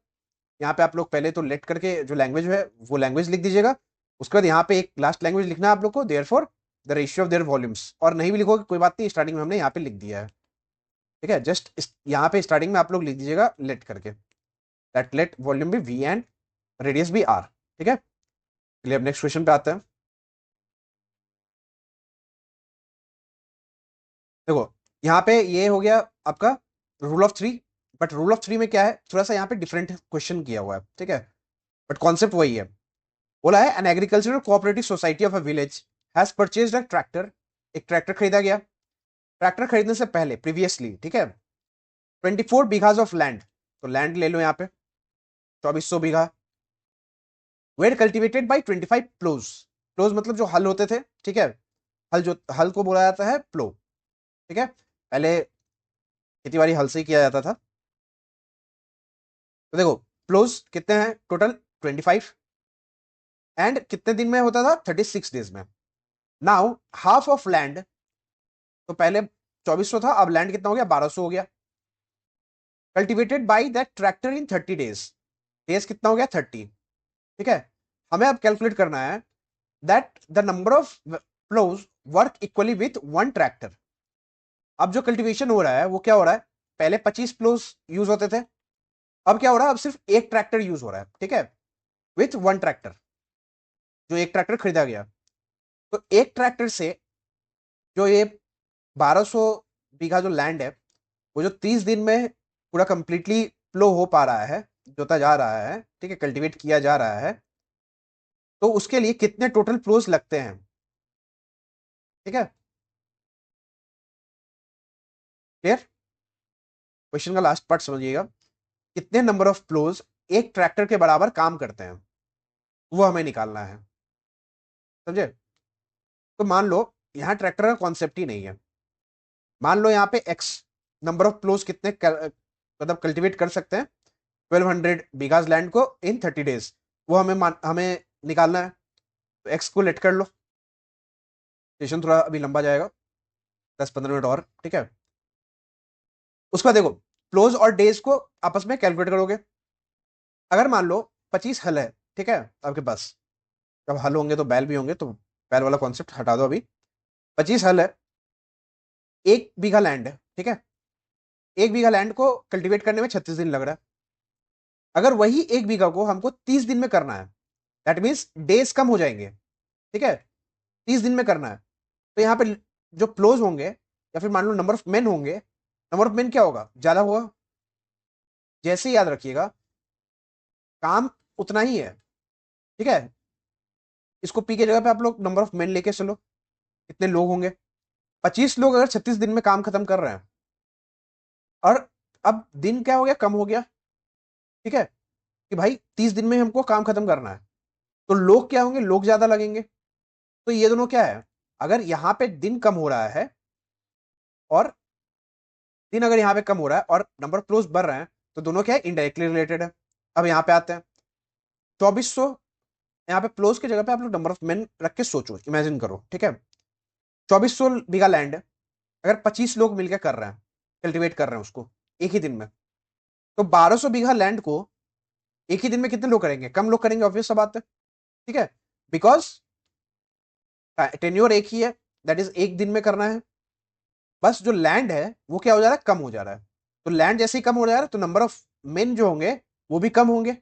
यहाँ पे आप लोग पहले तो लेट करके जो लैंग्वेज है वो लैंग्वेज लिख दीजिएगा, उसके बाद यहाँ पे एक लास्ट लैंग्वेज लिखना है आप लोग को, therefore the ratio of their volumes, और नहीं भी लिखोगे कोई बात नहीं, स्टार्टिंग में हमने यहाँ पे लिख दिया है, ठीक है। जस्ट यहाँ पे स्टार्टिंग में आप लोग लिख दीजिएगा लेट करके, दैट लेट वॉल्यूम भी v एंड रेडियस भी r, ठीक है। चलिए अब नेक्स्ट क्वेश्चन पे आते हैं। देखो यहाँ पे ये हो गया आपका rule of three, but rule of three में क्या है, थोड़ा सा यहाँ पे डिफरेंट क्वेश्चन किया हुआ है, ठीक है, बट कॉन्सेप्ट वही है। बोला है an agricultural cooperative society of a village has purchased a tractor, एक ट्रैक्टर खरीदा गया, ट्रैक्टर खरीदने से पहले प्रीवियसली, ठीक है, 24 बीघाज ऑफ लैंड, तो लैंड ले लो यहाँ पे 2400 बीघा, वेर कल्टिवेटेड बाई 25 प्लोज। प्लोज मतलब जो हल होते थे, ठीक है, हल को बोला जाता है प्लो, ठीक है, पहले खेती बाड़ी हल से ही किया जाता था। तो देखो प्लोज कितने हैं टोटल, 25, एंड कितने दिन में होता था, 36 डेज में। नाउ हाफ ऑफ लैंड, तो पहले 2400 था, अब लैंड कितना हो गया, 1200 हो गया। Cultivated by that tractor in 30 days, days कितना हो गया, 30, ठीक है। हमें अब कैलकुलेट करना है that the number of ploughs work equally with one tractor. अब जो कल्टीवेशन हो रहा है वो क्या हो रहा है, पहले 25 प्लोज यूज होते थे, अब क्या हो रहा है, अब सिर्फ एक ट्रैक्टर यूज हो रहा है, ठीक है, विथ वन ट्रैक्टर, जो एक ट्रैक्टर खरीदा गया। तो एक ट्रैक्टर से जो ये 1200 बीघा जो लैंड है, वो जो 30 दिन में पूरा कंप्लीटली फ्लो हो पा रहा है, जोता जा रहा है, ठीक है, कल्टीवेट किया जा रहा है, तो उसके लिए कितने टोटल फ्लोज लगते हैं, ठीक है, क्लियर। क्वेश्चन का लास्ट पार्ट समझिएगा, कितने नंबर ऑफ फ्लोज एक ट्रैक्टर के बराबर काम करते हैं, वो हमें निकालना है, समझे। तो मान लो यहां ट्रैक्टर का कॉन्सेप्ट ही नहीं है, मान लो यहाँ पे एक्स नंबर ऑफ फ्लोज कितने मतलब कल्टीवेट कर सकते हैं 1200 बीघाज लैंड को इन 30 डेज, वो हमें निकालना है। तो एक्स को लेट कर लो, सेशन थोड़ा अभी लंबा जाएगा, 10-15 मिनट और, ठीक है। उसका देखो फ्लोज और डेज को आपस में कैलकुलेट करोगे। अगर मान लो 25 हल है, ठीक है, आपके पास, जब हल होंगे तो बैल भी होंगे, तो बैल वाला कॉन्सेप्ट हटा दो अभी। 25 हल है, 1 बीघा लैंड है, ठीक है, 1 बीघा लैंड को कल्टीवेट करने में 36 दिन लग रहा है। अगर वही 1 बीघा को हमको 30 दिन में करना है, दैट मीन्स डेज कम हो जाएंगे, ठीक है, 30 दिन में करना है, तो यहाँ पे जो फ्लोज होंगे या फिर मान लो नंबर ऑफ मेन होंगे, नंबर ऑफ मेन क्या होगा, ज्यादा होगा। जैसे याद रखिएगा, काम उतना ही है, ठीक है। इसको पी के जगह पे आप लोग नंबर ऑफ मेन लेके चलो, कितने लोग होंगे, 25 लोग अगर 36 दिन में काम खत्म कर रहे हैं, और अब दिन क्या हो गया, कम हो गया, ठीक है, कि भाई 30 दिन में हमको काम खत्म करना है, तो लोग क्या होंगे, लोग ज्यादा लगेंगे। तो ये दोनों क्या है, अगर यहां पे दिन कम हो रहा है और दिन अगर यहां पे कम हो रहा है और नंबर ऑफ क्लोज बढ़ रहे हैं, तो दोनों क्या है, इनडायरेक्टली रिलेटेड है। अब यहां पे आते हैं 2400, यहाँ पे क्लोज की जगह पे आप लोग नंबर ऑफ मेन रख के सोचो, इमेजिन करो, ठीक है। 2400 बीघा लैंड है, अगर 25 लोग मिलकर कर रहे हैं, कल्टीवेट कर रहे हैं उसको एक ही दिन में, तो 1200 बीघा लैंड को एक ही दिन में कितने लोग करेंगे, कम लोग करेंगे, ऑब्वियस सा बात है, ठीक है, बिकॉज टेन्योर एक ही है, दैट इज एक दिन में करना है। बस जो लैंड है वो क्या हो जा रहा है, कम हो जा रहा है। तो लैंड जैसे ही कम हो जा रहा है, तो नंबर ऑफ मेन जो होंगे वो भी कम होंगे।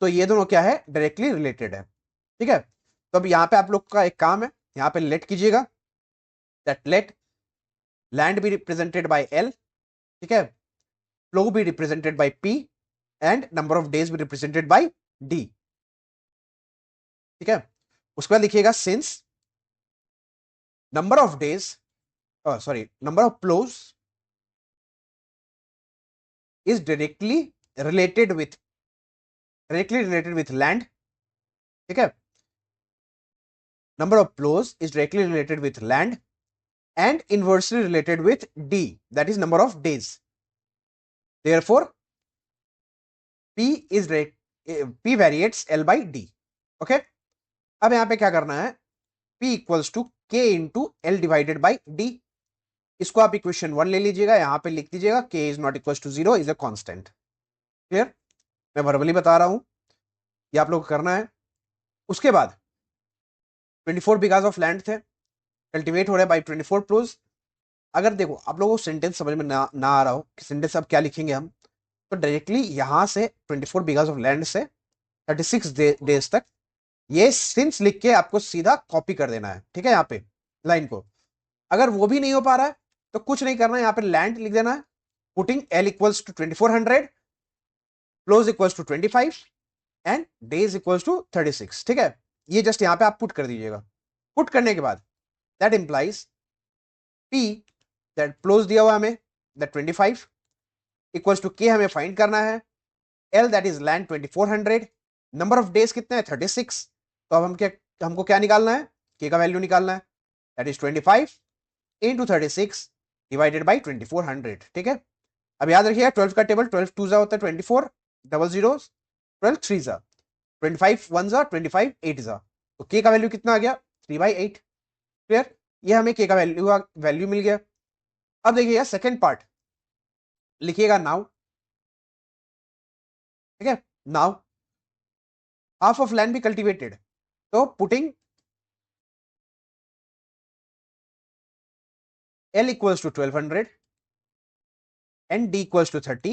तो ये दोनों क्या है, डायरेक्टली रिलेटेड है, ठीक है। तो अब यहाँ पे आप लोग का एक काम है, यहाँ पे लेट कीजिएगा, that let land be represented by l, ठीक है, plough be represented by p, and number of days be represented by d, ठीक है। उसके बाद लिखिएगा since number of days, sorry, number of ploughs is directly related with land, ठीक है, number of flows is directly related with land and inversely related with d, that is number of days. Therefore p is p variates l by d, okay। अब यहां पे क्या करना है, p equals to k into l divided by d. इसको आप equation 1 ले लीजिएगा, यहां पे लिख दीजिएगा k is not equals to 0 is a constant, clear. मैं वर्बली बता रहा हूं, ये आप लोग को करना है। उसके बाद 24 बिगास ऑफ लैंड थे, कल्टीवेट हो रहा है बाई 24 प्रोज। अगर देखो आप लोगों को सेंटेंस समझ में ना आ रहा हो कि सेंटेंस अब क्या लिखेंगे हम, तो डायरेक्टली यहां से 24 बिगास ऑफ लैंड से 36 डेज तक ये सिंस लिख के आपको सीधा कॉपी कर देना है, ठीक है, यहाँ पे लाइन को। अगर वो भी नहीं हो पा रहा है तो कुछ नहीं करना है, यहाँ पे लैंड लिख देना है, putting l equals to 2400, ploughs equals to 25 and days equals to 36, ठीक है। ये जस्ट यहाँ पे आप पुट कर दीजिएगा। पुट करने के बाद that implies P, that close दिया हुआ हमें, दैट 25 इक्वल्स टू के हमें फाइंड करना है, L that is land 2400, number of days कितने हैं 36, तो अब हमको क्या निकालना है, के का वैल्यू निकालना है, that is 25 into 36 divided by 2400, ठीक है। अब याद रखिएगा 12 का टेबल, 12 टू जा होता है 24, डबल जीरो 12 थ्री जा 25 वन जा 25 एट जा, तो के का वैल्यू कितना आ गया 3/8। क्लियर, ये हमें के का वैल्यू मिल गया। अब देखिएगा सेकेंड पार्ट, लिखिएगा नाउ, ठीक है। Now half of land be cultivated, तो putting L equals to 1200 and D equals to 30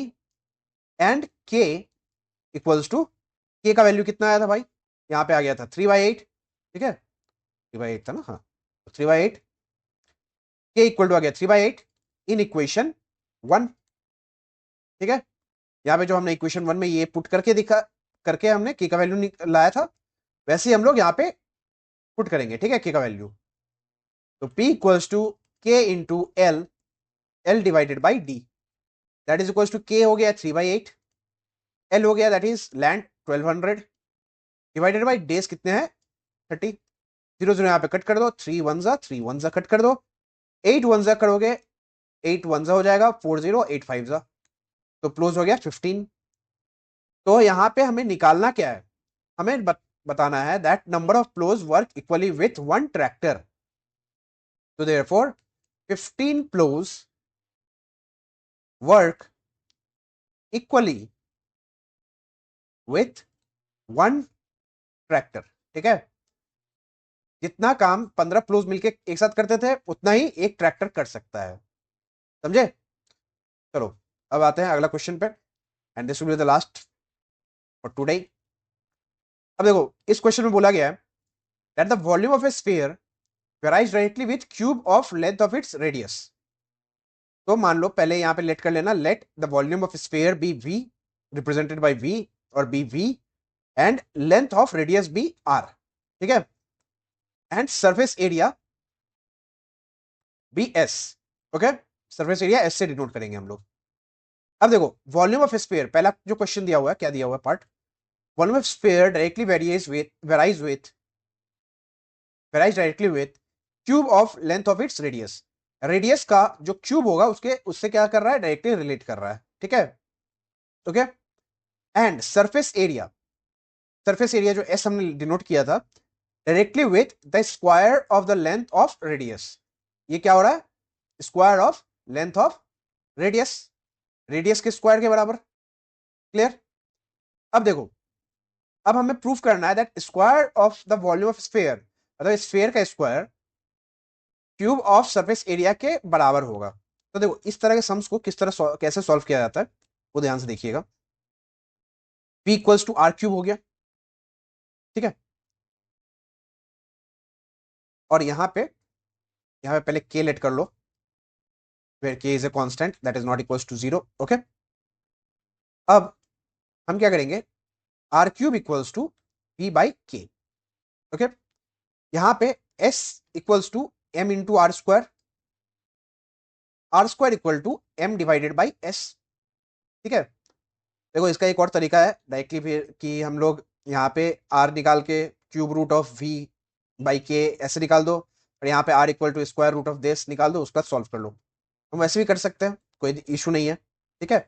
and K equals to, K का वैल्यू कितना आया था भाई, यहां पे आ गया था 3/8, ठीक है 3/8 था ना, हाँ 3/8, K इक्वल टू आ गया 3/8 इन इक्वेशन 1, ठीक है। यहाँ पे जो हमने इक्वेशन 1 में ये पुट करके दिखा करके हमने K का वैल्यू लाया था, वैसे ही हम लोग यहाँ पे पुट करेंगे, ठीक है K का वैल्यू। तो P equals to K into L, L divided by D, that is equals to K हो गया 3/8, L हो गया that is land 1200 divided by days कितने हैं 30, जीरो जीरो यहाँ पे कट कर दो, 3 1 जा कट कर दो, 8 1 जा करोगे 8 1 जा हो जाएगा 4085 जा, तो क्लोज हो गया 15। तो यहाँ पे हमें निकालना क्या है, हमें बताना है that number of ploughs work equally with one tractor, तो therefore 15 ploughs work equally with one tractor, ठीक है। जितना काम 15 प्लोज मिलके एक साथ करते थे उतना ही एक ट्रैक्टर कर सकता है, समझे। चलो अब आते हैं अगला क्वेश्चन पे, and this will be the last for today. अब देखो इस क्वेश्चन में बोला गया है that the volume of a sphere varies directly with cube of length of its radius. तो मान लो पहले यहां पे लेट कर लेना, let the volume of sphere be V, represented by V और be V, and length of radius be R, ठीक है, and surface area be S, okay. Surface area S से डिनोट करेंगे हम लोग। अब देखो वॉल्यूम ऑफ स्फीयर, पहला जो क्वेश्चन दिया हुआ है क्या दिया हुआ है part, volume of sphere directly varies directly with cube of length of its radius, radius का जो क्यूब होगा उसके उससे क्या कर रहा है डायरेक्टली रिलेट कर रहा है, ठीक है, ओके। एंड सरफेस एरिया जो एस हमने डिनोट किया था directly with the square of the length of radius, ये क्या हो रहा है square of length of radius, radius के स्क्वायर के बराबर, क्लियर। अब देखो अब हमें प्रूफ करना है that square of the volume of sphere, मतलब स्फीयर का square cube of surface area के बराबर होगा। तो देखो इस तरह के सम्स को किस तरह कैसे सॉल्व किया जाता है वो ध्यान से देखिएगा। P equals to r cube हो गया, ठीक है, और यहां पे पहले K लेट कर लो, where K is a constant that is not equals to 0, okay. अब हम क्या करेंगे r cube equals to P by K, okay. यहां पे S equals to M into r square equal to M divided by S, ठीक है। देखो इसका एक और तरीका है डायरेक्टली फिर कि हम लोग यहाँ पे R निकाल के cube root of V by K ऐसे निकाल दो, और यहाँ पे R equal to square root of this निकाल दो, उसका सॉल्व कर लो। हम ऐसे भी कर सकते हैं, कोई इशू नहीं है, ठीक है।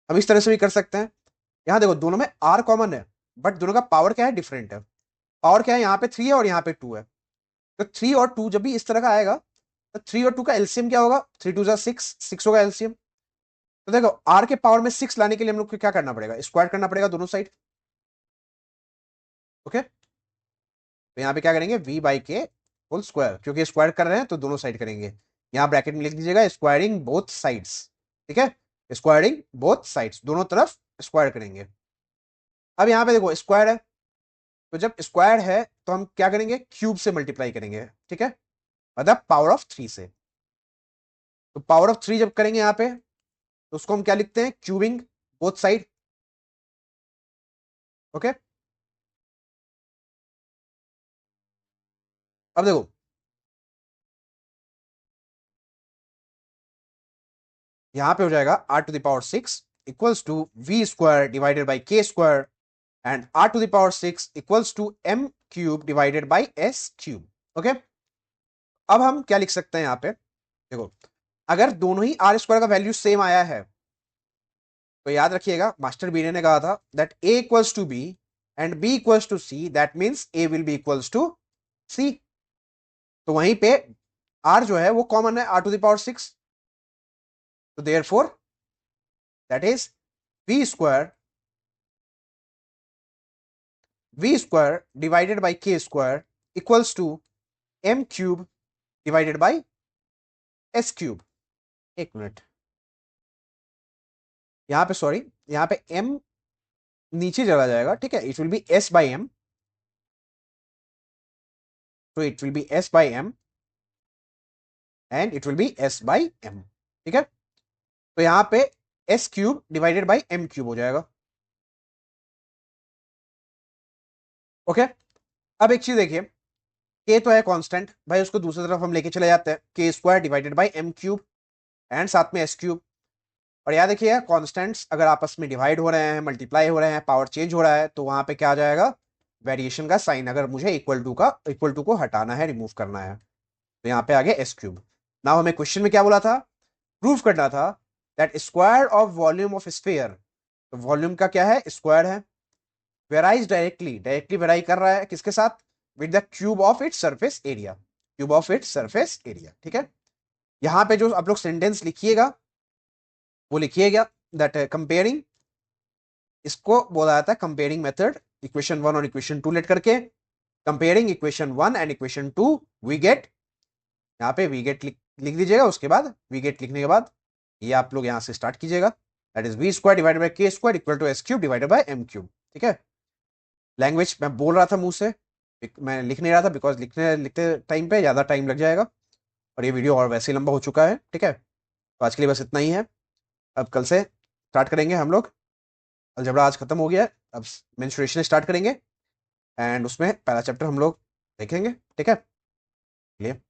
हम इस तरह से भी कर सकते हैं, यहाँ देखो दोनों में R कॉमन है बट दोनों का पावर क्या है डिफरेंट है, पावर क्या है यहाँ पे 3 है और यहाँ पे 2 है, तो 3 और 2 जब भी इस तरह का आएगा तो 3 और 2 का एलसीएम क्या होगा 3 2 6, 6 होगा एलसीएम। तो देखो R के पावर में 6 लाने के लिए हम लोग को क्या करना पड़ेगा स्क्वायर करना पड़ेगा दोनों साइड, ओके। तो यहाँ पे क्या करेंगे V बाई के होल स्क्वायर, क्योंकि स्क्वायर कर रहे हैं तो दोनों साइड करेंगे, यहाँ ब्रैकेट में लिख दीजिएगा स्क्वायरिंग बोथ साइड्स, ठीक है, स्क्वायरिंग बोथ साइड्स, दोनों तरफ स्क्वायर करेंगे। अब यहाँ पे देखो स्क्वायर है, तो जब स्क्वायर है तो हम क्या करेंगे क्यूब से मल्टीप्लाई करेंगे, ठीक है, मतलब पावर ऑफ 3 से। तो पावर ऑफ 3 जब करेंगे यहाँ पे तो उसको हम क्या लिखते हैं क्यूबिंग बोथ साइड, ओके। अब देखो यहां पे हो जाएगा R to the power 6 equals to V square divided by K square, and r to the power 6 equals to m cube divided by s cube. Okay, अब हम क्या लिख सकते हैं यहाँ पे, देखो अगर दोनों ही आर स्क्वायर का वैल्यू सेम आया है तो याद रखिएगा मास्टर बीने ने कहा था that a equals to b and b equals to c, that means a will be equals to c। तो वहीं पे r जो है वो कॉमन है, r टू द पावर 6, तो therefore that is v square divided by k square equals to m cube divided by s cube. एक minute, यहां पे सॉरी, यहां पे m नीचे चला जाएगा, ठीक है, it will B s by m, तो it will B s by m and it will B s by m, ठीक है। तो यहां पे s cube divided by m cube हो जाएगा। ओके, अब एक चीज देखिए, k तो है कांस्टेंट भाई, उसको दूसरी तरफ हम लेके चले जाते हैं, k square divided by m cube and साथ में s क्यूब। और याद रखिए कांस्टेंट्स अगर आपस में डिवाइड हो रहे हैं, मल्टीप्लाई हो रहे हैं, पावर चेंज हो रहा है, तो वहां पे क्या आ जाएगा, वेरिएशन का साइन, अगर मुझे इक्वल टू को हटाना है, रिमूव करना है, तो यहाँ पे आ गया s क्यूब। नाउ हमें क्वेश्चन में क्या बोला था, प्रूव करना था that square of volume of sphere, तो वॉल्यूम का क्या है, स्क्वायर है, वेराइज डायरेक्टली वेराई कर रहा है किसके साथ, with the cube of its surface area, cube of its surface area, ठीक है। यहां पे जो आप लोग सेंटेंस लिखिएगा वो लिखिएगा दैट कंपेयरिंग, इसको बोला जाता है कंपेयरिंग मेथड, इक्वेशन 1 और इक्वेशन 2 लेट करके, comparing equation 1 and equation 2 we get, यहाँ पे वी गेट लिख दीजिएगा, उसके बाद वी गेट लिखने के बाद ये आप लोग यहां से स्टार्ट कीजिएगा, that is V square divided by k square equal to S cube divided by M cube, ठीक है। लैंग्वेज मैं बोल रहा था मुंह से, मैं लिख नहीं रहा था बिकॉज लिखते टाइम पे ज़्यादा टाइम लग जाएगा, और ये वीडियो और वैसे ही लंबा हो चुका है, ठीक है। तो आज के लिए बस इतना ही है, अब कल से स्टार्ट करेंगे हम लोग, अलजेब्रा आज खत्म हो गया है, अब मेंस्ट्रुएशन स्टार्ट करेंगे एंड उसमें पहला चैप्टर हम लोग देखेंगे, ठीक है।